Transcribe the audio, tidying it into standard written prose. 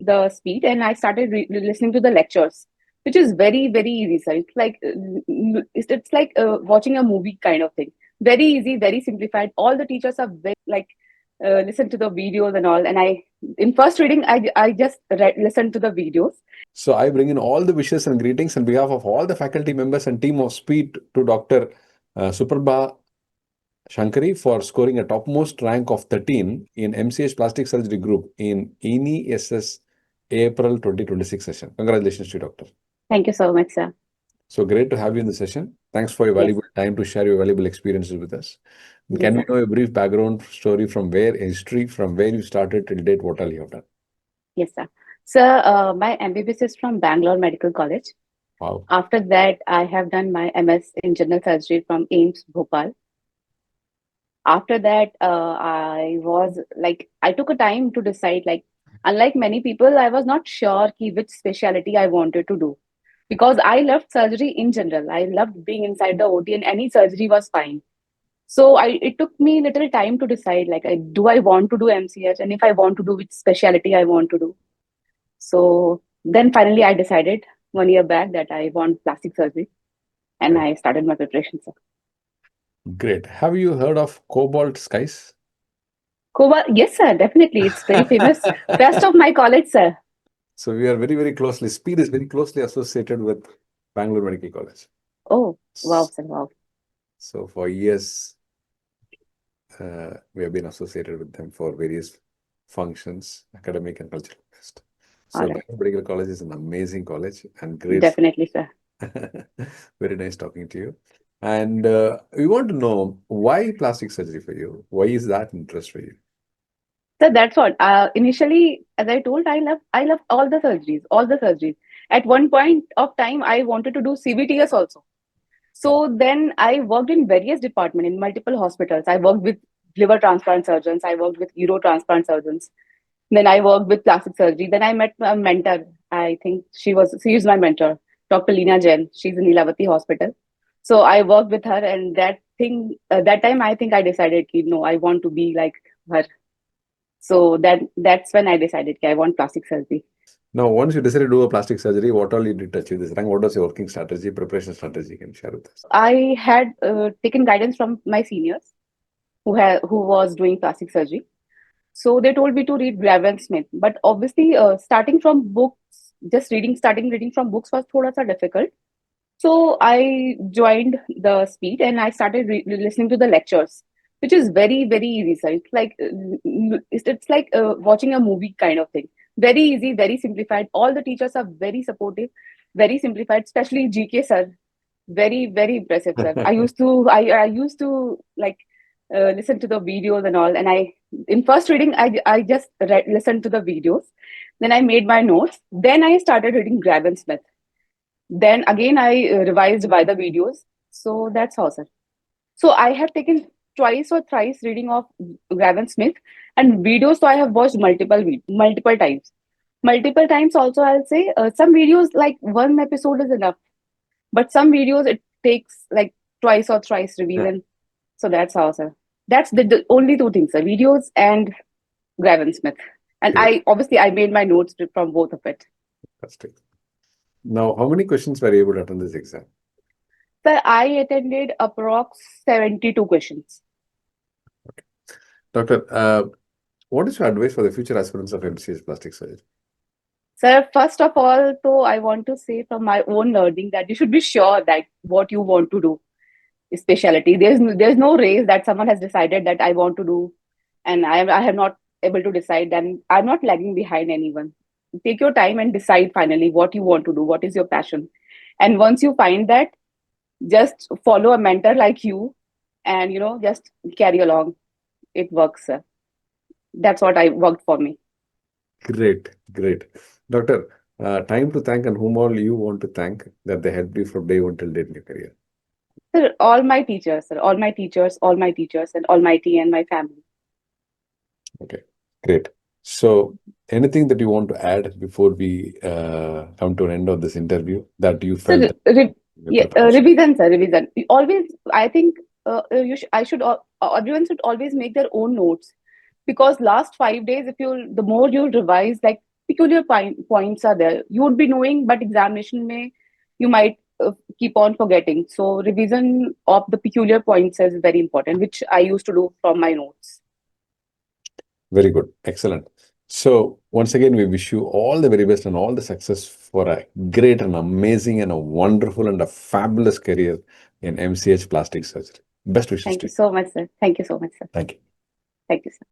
the speed and I started listening to the lectures, which is very, very easy, sir. It's like it's like watching a movie kind of thing. Very easy, very simplified. All the teachers are very like listen to the videos and all. And I, in first reading, I just listened to the videos. So I bring in all the wishes and greetings on behalf of all the faculty members and team of Speed to Dr. Suprabha Shankari for scoring a topmost rank of 13 in MCH Plastic Surgery Group in NEES April 2026 session. Congratulations to you, Doctor. Thank you so much, sir. So great to have you in the session. Thanks for your valuable time to share your valuable experiences with us. Can we know a brief background story from where, history, from where you started till date, what all you have done? Yes, sir. Sir, my MBBS is from Bangalore Medical College. Wow. After that, I have done my MS in General Surgery from AIMS Bhopal. After that, I took a time to decide, like, unlike many people, I was not sure which specialty I wanted to do. Because I loved surgery in general. I loved being inside the OT and any surgery was fine. So it took me a little time to decide, like, do I want to do MCH? And if I want to do, which specialty I want to do. So then finally I decided 1 year back that I want plastic surgery. And I started my preparation, sir. Great. Have you heard of Cobalt Skies? Cobalt, yes, sir, definitely. It's very famous. Best of my college, sir. So we are very, very closely, Speed is very closely associated with Bangalore Medical College. Oh, wow, sir, wow. So for years, we have been associated with them for various functions, academic and cultural fest. So All right. Bangalore Medical College is an amazing college and great. Definitely, sir. Very nice talking to you. And we want to know why plastic surgery for you? Why is that interest for you? So that's what. Initially, as I told, I love all the surgeries. At one point of time, I wanted to do CVTS also. So then I worked in various departments in multiple hospitals. I worked with liver transplant surgeons. I worked with uro transplant surgeons. Then I worked with plastic surgery. Then I met a mentor. I think she is my mentor, Dr. Leena Jain. She's in Lilavati Hospital. So I worked with her, and that time I think I decided, no, I want to be like her. So that's when I decided I want plastic surgery. Now, once you decided to do a plastic surgery, what all you did to achieve this rank? What was your working strategy, preparation strategy? Can you share with us? I had taken guidance from my seniors who was doing plastic surgery. So they told me to read Graven Smith. But obviously, starting from books, starting reading from books was thoda sa difficult. So I joined the Speed and I started listening to the lectures, which is very, very easy, sir. It's like it's like watching a movie kind of thing. Very easy, very simplified. All the teachers are very supportive, very simplified, especially GK sir. Very, very impressive, sir. I used to like listen to the videos and all. And in first reading, I just listened to the videos. Then I made my notes. Then I started reading Graben Smith. Then again, I revised by the videos. So that's how, sir. So I have taken twice or thrice reading of Graven Smith and videos. So I have watched multiple times. Multiple times also, I'll say some videos like one episode is enough, but some videos it takes like twice or thrice revision. Yeah. So that's how, sir. That's the only two things, sir. Videos and Graven Smith. And I made my notes from both of it. Fantastic. Now, how many questions were you able to attend this exam? Sir, I attended approx 72 questions. Okay. Doctor, what is your advice for the future aspirants of MCH plastic surgery? Sir, first of all, so I want to say from my own learning that you should be sure that what you want to do is specialty. There's no race that someone has decided that I want to do, and I have not able to decide. Then I'm not lagging behind anyone. Take your time and decide finally what you want to do. What is your passion? And once you find that, just follow a mentor like you, and just carry along. It works, sir. That's what worked for me. Great. Doctor, time to thank and whom all you want to thank that they helped you from day one till date in your career. Sir, all my teachers, and Almighty and my family. Okay, great. So anything that you want to add before we come to an end of this interview that you felt? Revision, sir, revision. Always, I think everyone should always make their own notes, because last 5 days, the more you revise, like peculiar points are there. You would be knowing, but examination may you might keep on forgetting. So revision of the peculiar points is very important, which I used to do from my notes. Very good. Excellent. So once again, we wish you all the very best and all the success for a great and amazing and a wonderful and a fabulous career in MCH plastic surgery. Best wishes Thank to you you. so much, sir. Thank you so much, sir. Thank you. Thank you, sir.